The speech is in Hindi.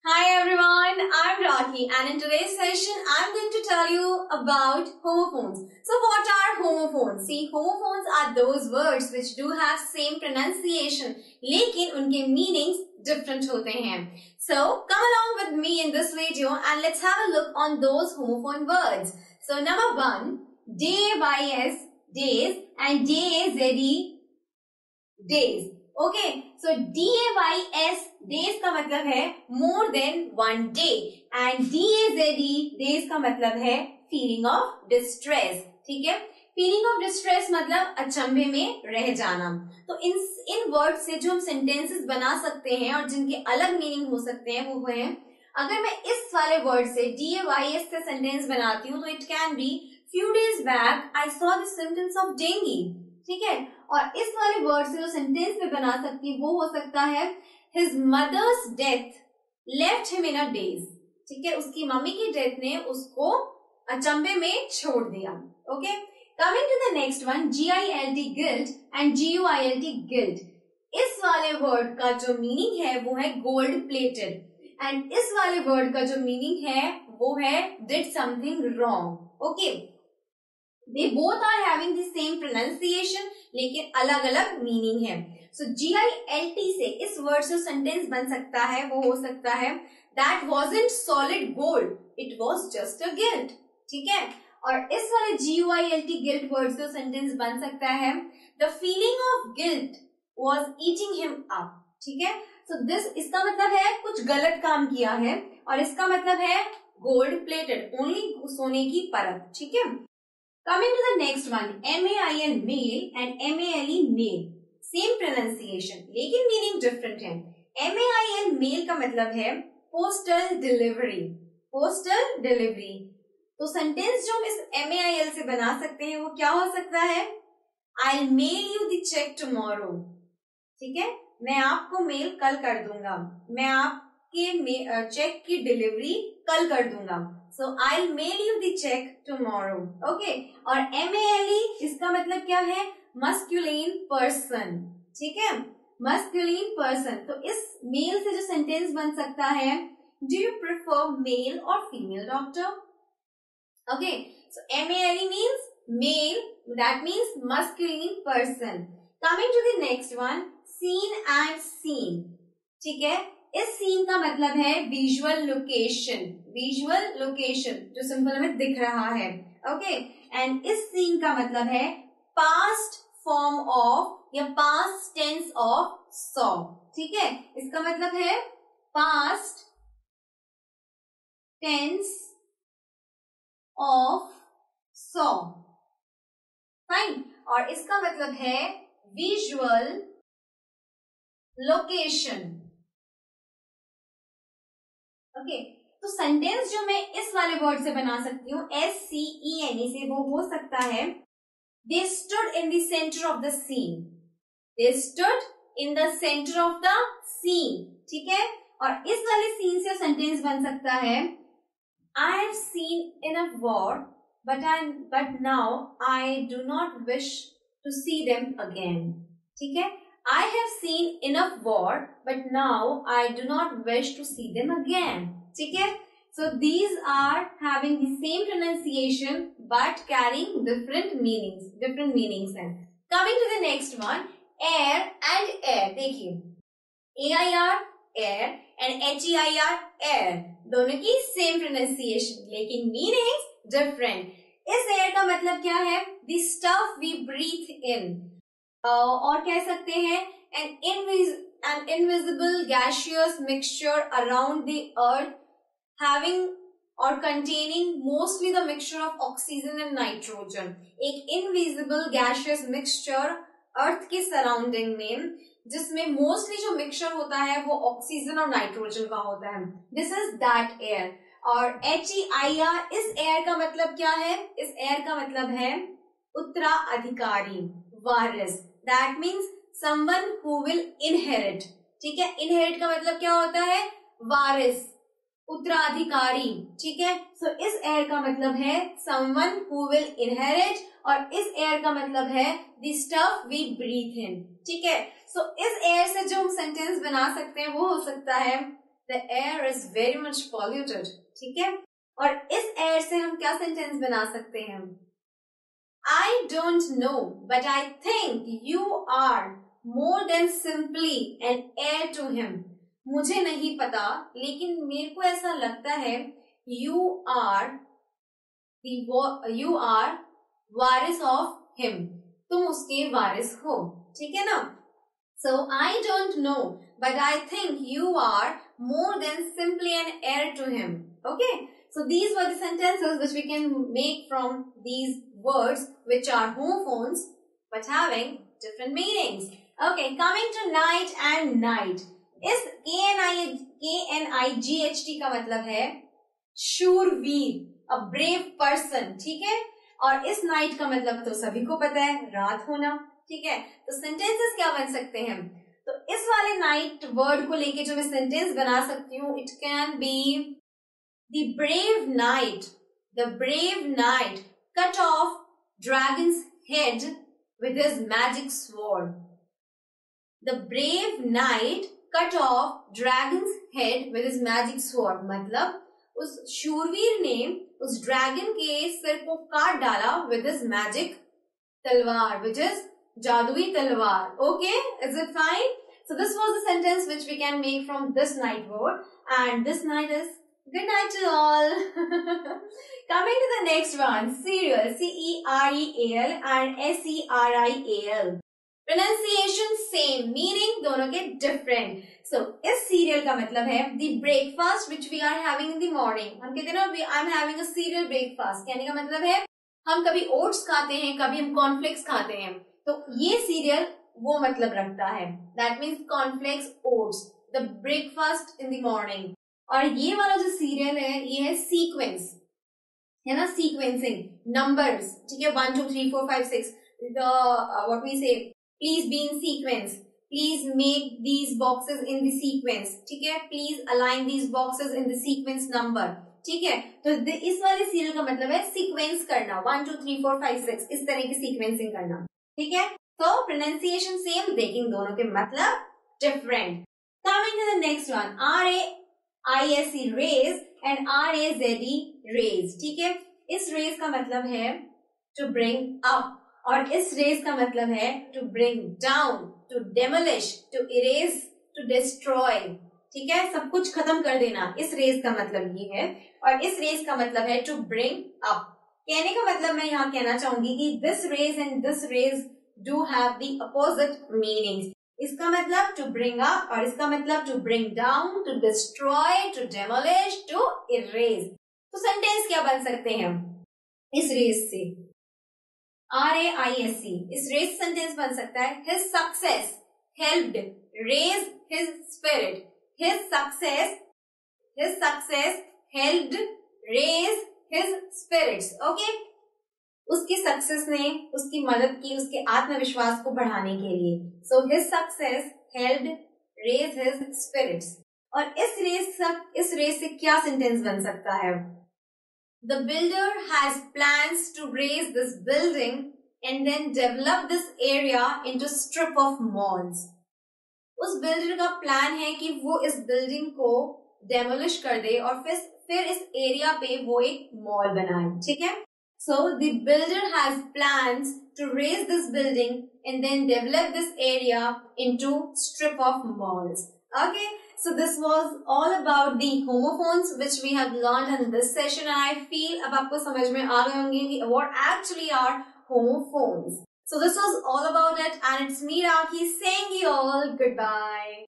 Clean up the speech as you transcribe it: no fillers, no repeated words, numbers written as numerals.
Hi everyone, I'm Rocky and in today's session I'm going to tell you about homophones. So what are homophones? See, homophones are those words which do have same pronunciation लेकिन उनके meanings different होते हैं. So come along with me in this video and let's have a look on those homophone words. So number 1, days, days and days, days. Okay so DAYS days का मतलब है more than one day and DAZE days का मतलब है फीलिंग ऑफ डिस्ट्रेस. ठीक है, फीलिंग ऑफ डिस्ट्रेस मतलब अचंभे में रह जाना. तो इन वर्ड से जो हम सेंटेंसेस बना सकते हैं और जिनके अलग मीनिंग हो सकते हैं वो है, अगर मैं इस वाले वर्ड से DAYS से सेंटेंस बनाती हूँ तो it can be few days back I saw the symptoms of dengue. ठीक है, और इस वाले वर्ड से जो सेंटेंस में बना सकती है वो हो सकता है his mother's death left him in a daze. ठीक है, उसकी मम्मी की डेथ ने उसको अचंभे में छोड़ दिया. Okay, coming to the next one, GILT gilt and GUILT guilt. इस वाले वर्ड का जो मीनिंग है वो है गोल्ड प्लेटेड एंड इस वाले वर्ड का जो मीनिंग है वो है did something wrong. Okay, they both are having the same pronunciation लेकिन अलग अलग मीनिंग है. सो GILT से इस वर्ड से सेंटेंस बन सकता है वो हो सकता है that wasn't solid gold, it was just a guilt. ठीक है, और इस वाले GUILT guilt वर्ड से सेंटेंस बन सकता है the feeling of guilt was eating him up. ठीक है, सो दिस इसका मतलब है कुछ गलत काम किया है और इसका मतलब है गोल्ड प्लेटेड, ओनली सोने की परत. ठीक है, Coming to the next one, MAIL male and MALE male, same pronunciation लेकिन meaning different है. MAIL male का मतलब है postal delivery, postal delivery. तो sentence जो हम इस MAIL से बना सकते हैं वो क्या हो सकता है, I'll mail you the check tomorrow. ठीक है, मैं आपको मेल कल कर दूंगा, मैं आपके चेक की डिलीवरी कल कर दूंगा. So I'll mail you the check tomorrow. Okay, और MALE इसका मतलब क्या है, masculine person. ठीक है, masculine person. तो इस मेल से जो सेंटेंस बन सकता है, do you prefer male or female doctor? Okay, so MALE means male, that means masculine person. Coming to the next one, scene and scene. ठीक है, इस सीन का मतलब है विजुअल लोकेशन, विजुअल लोकेशन जो सिंपल में दिख रहा है. ओके, एंड इस सीन का मतलब है पास्ट फॉर्म ऑफ या पास्ट टेंस ऑफ सॉ. ठीक है, इसका मतलब है past tense of saw. Fine, और इसका मतलब है विजुअल लोकेशन. ओके, तो सेंटेंस जो मैं इस वाले वर्ड से बना सकती हूँ SCENE से वो हो सकता है they stood in the center of the scene, they stood in the center of the scene. ठीक है, और इस वाले सीन से सेंटेंस बन सकता है I have seen enough war but now I do not wish to see them again. ठीक है, I have seen enough war, but now I do not wish to see them again. ठीक है, so these are having the same pronunciation but carrying different meanings हैं. Coming to the next one, air and air. देखिए, AIR air and HEIR air, दोनों की same pronunciation लेकिन meanings different. इस air का मतलब क्या है, the stuff we breathe in. और कह सकते हैं an invisible gaseous mixture around the earth having or containing mostly the mixture of oxygen and nitrogen. एक invisible gaseous mixture अर्थ के सराउंडिंग में जिसमें मोस्टली जो मिक्सचर होता है वो ऑक्सीजन और नाइट्रोजन का होता है. This is that air. और HEIR, इस एयर का मतलब क्या है, इस एयर का मतलब है उत्तराधिकारी, वारिस. That means someone who will inherit. ठीक है, इनहेरिट का मतलब क्या होता है, वारिस, उत्तराधिकारी. ठीक है, सो इस एयर का मतलब है समवन हु विल इनहेरिट और इस एयर का मतलब है द स्टफ वी ब्रीथ इन. ठीक है, सो इस एयर से जो हम सेंटेंस बना सकते हैं वो हो सकता है the air is very much polluted. ठीक है, और इस air से हम क्या sentence बना सकते हैं? I don't know, but I think you are more than simply an heir to him. मुझे नहीं पता, लेकिन मेरे को ऐसा लगता है you are Waris of him, तुम उसके वारिस हो, ठीक है ना. So I don't know, but I think you are more than simply an heir to him. Okay, so these were the sentences which we can make from these words which are homophones but having different meanings. Okay, coming to night and night. इस KNIGHT का मतलब है शूरवीर, a brave person, ठीक है. और इस नाइट का मतलब तो सभी को पता है, रात होना, ठीक है. तो सेंटेंसेस क्या बन सकते हैं? तो इस वाले नाइट वर्ड को लेके जो मैं सेंटेंस बना सकती हूँ, it can be the brave night cut off dragons head with his magic sword. The brave night cut off dragons head with his magic sword मतलब उस शूरवीर ने उस ड्रैगन के सिर को काट डाला विद हिज मैजिक तलवार, विच इज जादुई तलवार. Okay, is it fine? So this was the sentence which we can make from this night word, and this night is good night to all. Coming to the next one, cereal, CEREAL and SERIAL. Pronunciation same, meaning दोनों के different. So इस cereal का मतलब है the breakfast which we are having in the morning. हम कहते हैं ना I'm having a cereal breakfast. कहने का मतलब है हम कभी oats खाते हैं, कभी हम cornflakes खाते हैं, तो ये cereal वो मतलब रखता है. That means cornflakes, oats, the breakfast in the morning. और ये वाला जो सीरियल है ये है सीक्वेंस, है ना, सीक्वेंसिंग, नंबर्स, ठीक है, 1 2 3 4 5 6. The what we say, please be in sequence, please make these boxes in the sequence, ठीक है, please align these boxes in the sequence number, ठीक है. तो इस वाले सीरियल का मतलब है सीक्वेंस करना, 1 2 3 4 5 6 इस तरह की सीक्वेंसिंग करना, ठीक है. तो प्रोनाउंसिएशन सेम, लेकिन दोनों के मतलब different. Coming to the next one, RAISE raise and RAZE raze, ठीक है. इस रेज का मतलब है टू ब्रिंग अप और इस रेज का मतलब है to bring down, to demolish, to erase, to destroy, ठीक है, सब कुछ खत्म कर देना. इस रेज का मतलब ये है, और इस रेज का मतलब है टू ब्रिंग अप. कहने का मतलब मैं यहाँ कहना चाहूंगी कि this raise and this raze do have the opposite meanings. इसका मतलब to bring up और इसका मतलब to bring down, to destroy, to demolish, to erase. तो सेंटेंस क्या बन सकते हैं इस रेस से? RAISE, इस रेस सेंटेंस बन सकता है his success helped raise his spirit. His success helped raise his spirits. Okay? उसकी सक्सेस ने उसकी मदद की उसके आत्मविश्वास को बढ़ाने के लिए. So his success helped raise his spirits. और इस रेस से क्या सेंटेंस बन सकता है? The builder has plans to raze this building and then develop this area into strip of malls. उस बिल्डर का प्लान है कि वो इस बिल्डिंग को डेमोलिश कर दे और फिर इस एरिया पे वो एक मॉल बनाए, ठीक है. So the builder has plans to raise this building and then develop this area into strip of malls. Okay, so this was all about the homophones which we have learned in this session, and I feel अब आपको समझ में आ गए होंगे कि what actually are homophones. So this was all about it, and it's me Rakhi saying you all goodbye.